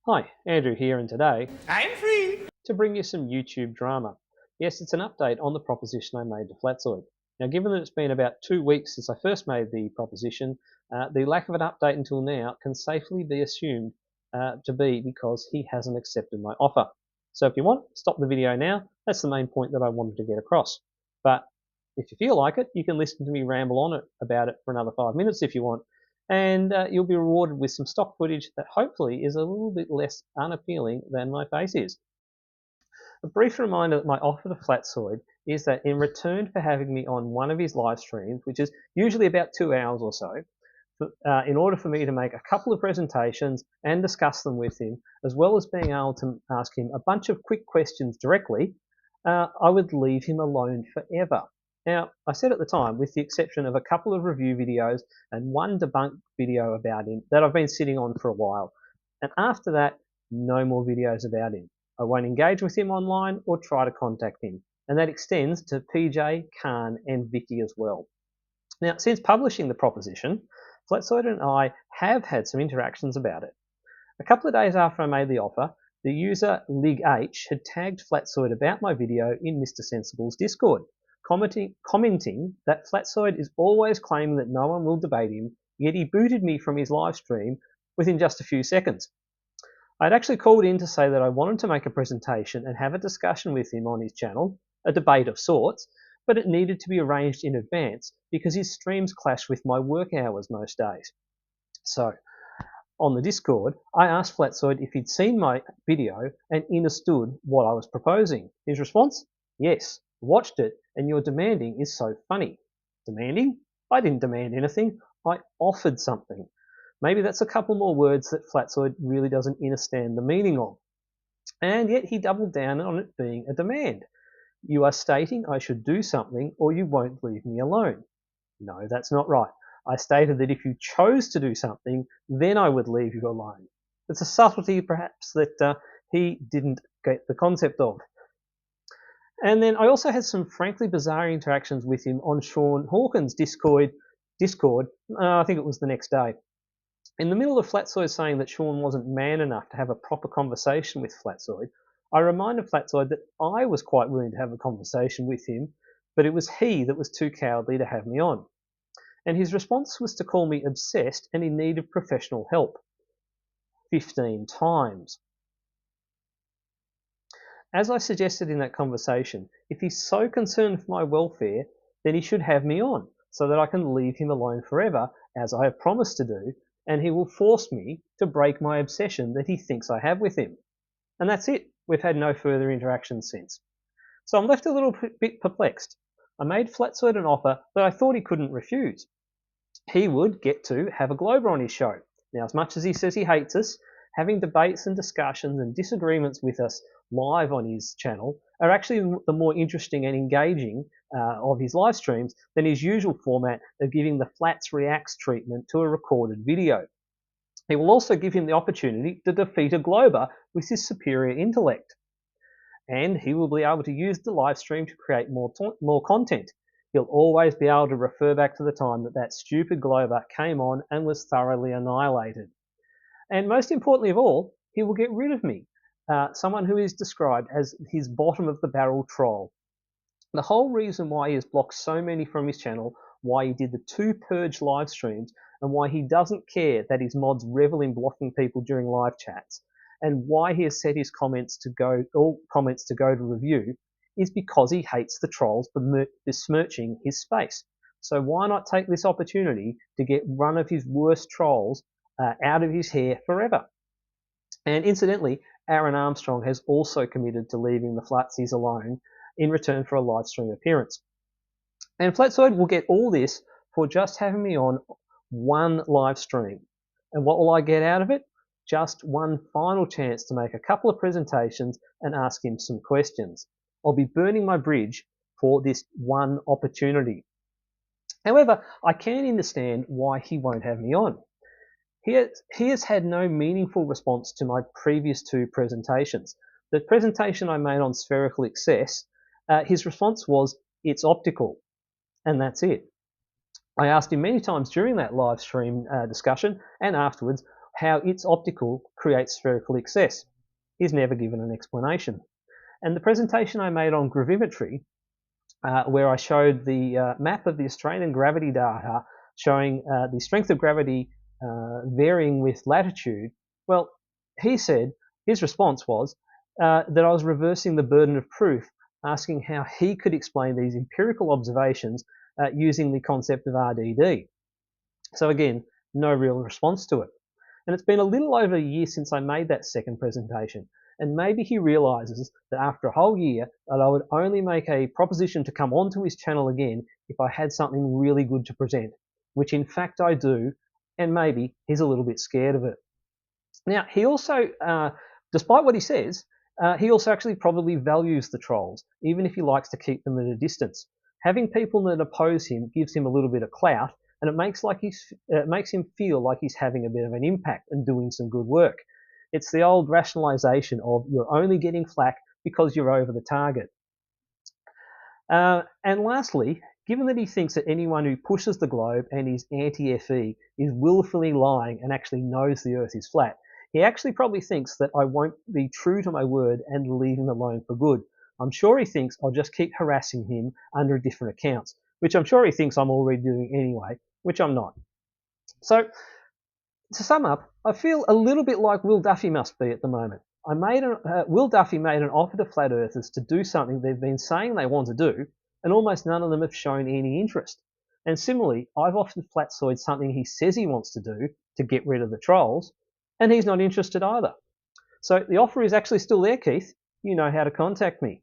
Hi, Andrew here, and today I'm free. to bring you some YouTube drama. Yes, it's an update on the proposition I made to Flatzoid. Now, given that it's been about 2 weeks since I first made the proposition, the lack of an update until now can safely be assumed to be because he hasn't accepted my offer. So if you want, stop the video now. That's the main point that I wanted to get across. But if you feel like it, you can listen to me ramble on about it for another 5 minutes if you want, and you'll be rewarded with some stock footage that hopefully is a little bit less unappealing than my face is. A brief reminder that my offer to Flatzoid is that in return for having me on one of his live streams, which is usually about 2 hours or so, in order for me to make a couple of presentations and discuss them with him, as well as being able to ask him a bunch of quick questions directly, I would leave him alone forever. Now, I said at the time, with the exception of a couple of review videos and one debunk video about him that I've been sitting on for a while. And after that, no more videos about him. I won't engage with him online or try to contact him. And that extends to PJ, Khan, and Vicky as well. Now, since publishing the proposition, Flatzoid and I have had some interactions about it. A couple of days after I made the offer, the user LigH had tagged Flatzoid about my video in Mr. Sensible's Discord, commenting that Flatzoid is always claiming that no one will debate him, yet he booted me from his live stream within just a few seconds. I'd actually called in to say that I wanted to make a presentation and have a discussion with him on his channel, a debate of sorts, but it needed to be arranged in advance because his streams clash with my work hours most days. So, on the Discord, I asked Flatzoid if he'd seen my video and understood what I was proposing. His response? Yes, watched it, and your demanding is so funny. Demanding? I didn't demand anything. I offered something. Maybe that's a couple more words that Flatzoid really doesn't understand the meaning of. And yet he doubled down on it being a demand. You are stating I should do something or you won't leave me alone. No, that's not right. I stated that if you chose to do something, then I would leave you alone. It's a subtlety, perhaps, that he didn't get the concept of. And then I also had some frankly bizarre interactions with him on Sean Hawkins' Discord. I think it was the next day. In the middle of Flatzoid saying that Sean wasn't man enough to have a proper conversation with Flatzoid, I reminded Flatzoid that I was quite willing to have a conversation with him, but it was he that was too cowardly to have me on. And his response was to call me obsessed and in need of professional help. 15 times. As I suggested in that conversation, if he's so concerned for my welfare, then he should have me on, so that I can leave him alone forever, as I have promised to do, and he will force me to break my obsession that he thinks I have with him. And that's it. We've had no further interactions since. So I'm left a little bit perplexed. I made Flatzoid an offer that I thought he couldn't refuse. He would get to have a Glober on his show. Now, as much as he says he hates us, having debates and discussions and disagreements with us live on his channel are actually the more interesting and engaging of his live streams than his usual format of giving the Flats Reacts treatment to a recorded video. It will also give him the opportunity to defeat a Glober with his superior intellect. And he will be able to use the live stream to create more content. He'll always be able to refer back to the time that stupid Glober came on and was thoroughly annihilated. And most importantly of all, he will get rid of me, someone who is described as his bottom of the barrel troll. The whole reason why he has blocked so many from his channel, why he did the 2 Purge live streams, and why he doesn't care that his mods revel in blocking people during live chats, and why he has set his all comments to go to review, is because he hates the trolls besmirching his space. So why not take this opportunity to get one of his worst trolls out of his hair forever? And incidentally, Aaron Armstrong has also committed to leaving the Flatsies alone in return for a live stream appearance. And Flatzoid will get all this for just having me on one live stream. And what will I get out of it? Just one final chance to make a couple of presentations and ask him some questions. I'll be burning my bridge for this one opportunity. However, I can understand why he won't have me on. He has had no meaningful response to my previous 2 presentations. The presentation I made on spherical excess, his response was, it's optical, and that's it. I asked him many times during that live stream discussion and afterwards how its optical creates spherical excess. He's never given an explanation. And the presentation I made on gravimetry, where I showed the map of the Australian gravity data showing the strength of gravity varying with latitude, well, he said, his response was that I was reversing the burden of proof, asking how he could explain these empirical observations using the concept of RDD. So again, no real response to it. And it's been a little over a year since I made that second presentation. And maybe he realizes that after a whole year that I would only make a proposition to come onto his channel again if I had something really good to present, which in fact I do, and maybe he's a little bit scared of it. Now, he also, despite what he says, he also actually probably values the trolls, even if he likes to keep them at a distance. Having people that oppose him gives him a little bit of clout, and it makes him feel like he's having a bit of an impact and doing some good work. It's the old rationalization of you're only getting flack because you're over the target. And lastly, given that he thinks that anyone who pushes the globe and is anti-FE is willfully lying and actually knows the Earth is flat, he actually probably thinks that I won't be true to my word and leave him alone for good. I'm sure he thinks I'll just keep harassing him under different accounts, which I'm sure he thinks I'm already doing anyway, which I'm not. So, to sum up, I feel a little bit like Will Duffy must be at the moment. Will Duffy made an offer to flat earthers to do something they've been saying they want to do, and almost none of them have shown any interest. And similarly, I've offered Flatzoid something he says he wants to do to get rid of the trolls, and he's not interested either. So the offer is actually still there, Keith. You know how to contact me.